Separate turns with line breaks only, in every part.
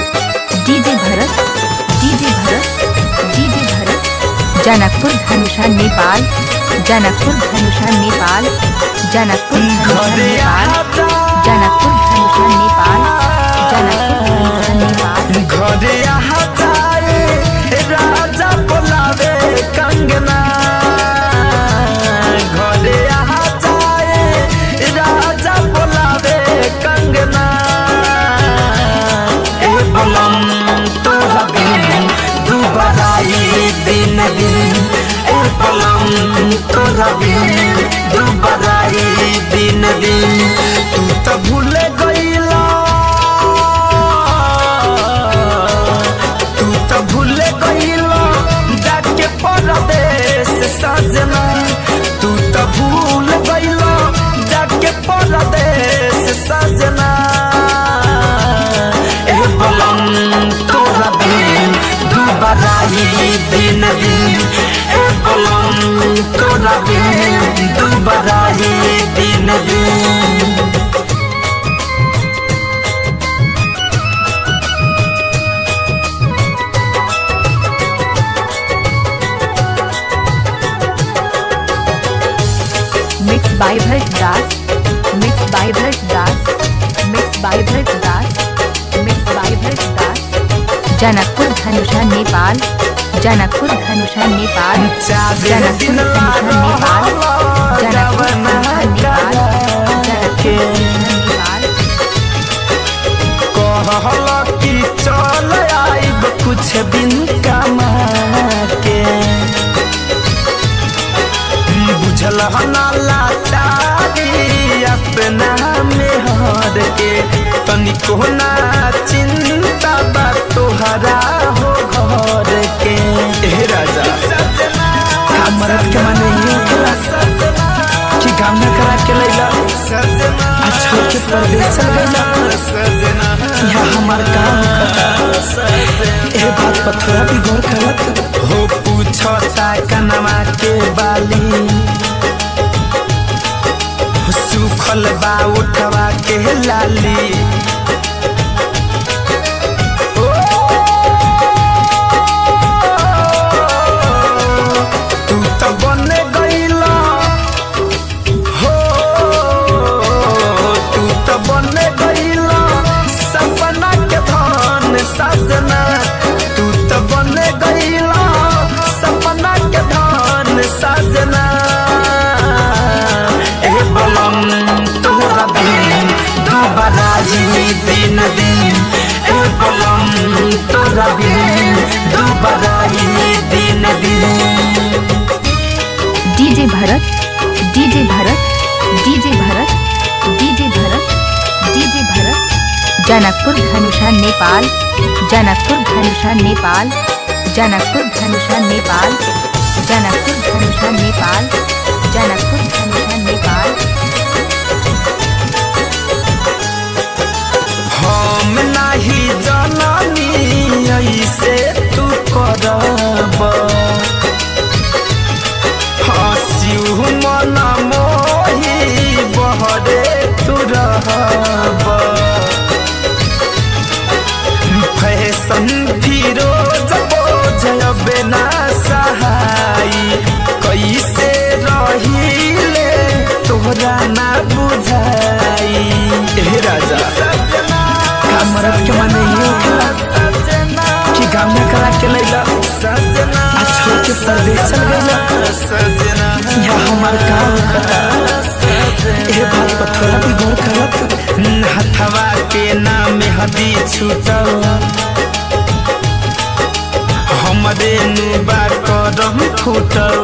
DJ भरत DJ भरत DJ भरत जनकपुर धनुषा नेपाल जनकपुर धनुषा नेपाल जनकपुर धनुषा नेपाल जनकपुर धनुषा नेपाल जनकपुर धनुषा नेपाल
घरे यहाँ जाए राजा बोलावे कंगना घरे यहाँ जाए राजा बोलावे कंगना ए बलम तोरा बिन दुबराई दिन दिन ए बलम तोरा बिन दुबराई दिन दिन तू तो भूल गईला जाके परदेश सजना तू तो भूल गईला जाके परदेश सजना ए बलम तोरा बिन दुबराई दिन दिन ए बलम तोरा बिन दुबराई दिन दिन
Mixed by Bharat Das, mixed by Bharat Das, mixed by Bharat Das, mixed by Bharat Das. Janakpur धनुषा नेपाल जनकपुर धनुषा नेपाल जनकपुर धनुषा नेपाल जनकपुर धनुषा नेपाल जनकपुर नेपाल
कहला कि चल आइब कुछ दिन कमा के बुझल ना लाचारी अपना में हर के तनिको ना चिंता बा तोहरा हो घर के ए राजा मरद के माने ये कि गाँव न करा के लैला छोड़ के परदेश चल गईला यहाँ हमार काम ए बात पर थोड़ा भी गौर करत हो पूछता कनमा के बाली सुखल बा उठवा के लाली तू तो बन गईला हो तू तो बन गईला सपना के धन सजना तू तो बन गईला सपना के धन सजना ए बलम तोरा बिन दुबराई दिन दिन ए बलम तोरा बिन दुबराई दिन दिन
डीजे भरत डीजे भरत डीजे भरत डीजे भरत डीजे भरत जनकपुर धनुषा नेपाल जनकपुर धनुषा नेपाल जनकपुर धनुषा नेपाल जनकपुर धनुषा नेपाल जनकपुर धनुषा नेपाल
हम नहीं जननी ऐसे तू करब हंसियु मन मोही बहरे तू रहब फैशन फिरोज बोझबे ना सहाई कैसे रहिले तोहरा ना बुझाई ए राजा मरद के माने ये कि गाँव न करा के लैला छोड़ के परदेश चल गईला यहाँ हमार काम ए बात पर थोड़ा भी गौर करत हथवा के नाम हदी छूटल हमरे नुबा करम फूटल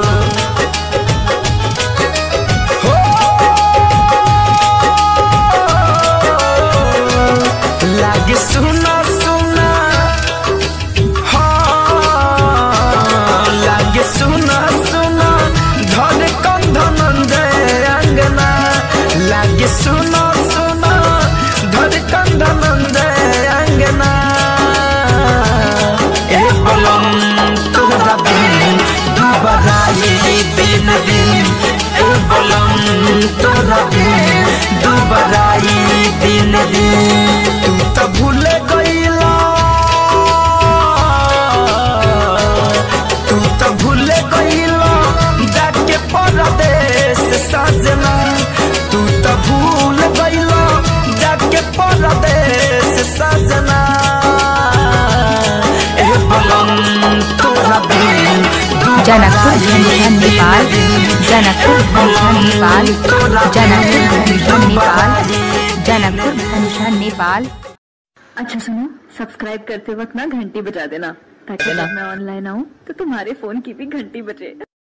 लागे सुना सुना हाँ लागे सुना सुना धन कंधन जय अंगना लागे सुना सुना धन कंधन जय अंगना ए बलम तोरा बिन दुबराई दिन दिन ए बलम तोरा बिन दुबराई दिन दिन तू तो भूल गईला
जनकपुर धनुषा नेपाल, जनकपुर धनुषा नेपाल, जनकपुर धनुषा नेपाल, जनकपुर धनुषा नेपाल।
अच्छा सुनो, सब्सक्राइब करते वक्त ना घंटी बजा देना, ताकि जब मैं ऑनलाइन आऊँ तो तुम्हारे फोन की भी घंटी बजे।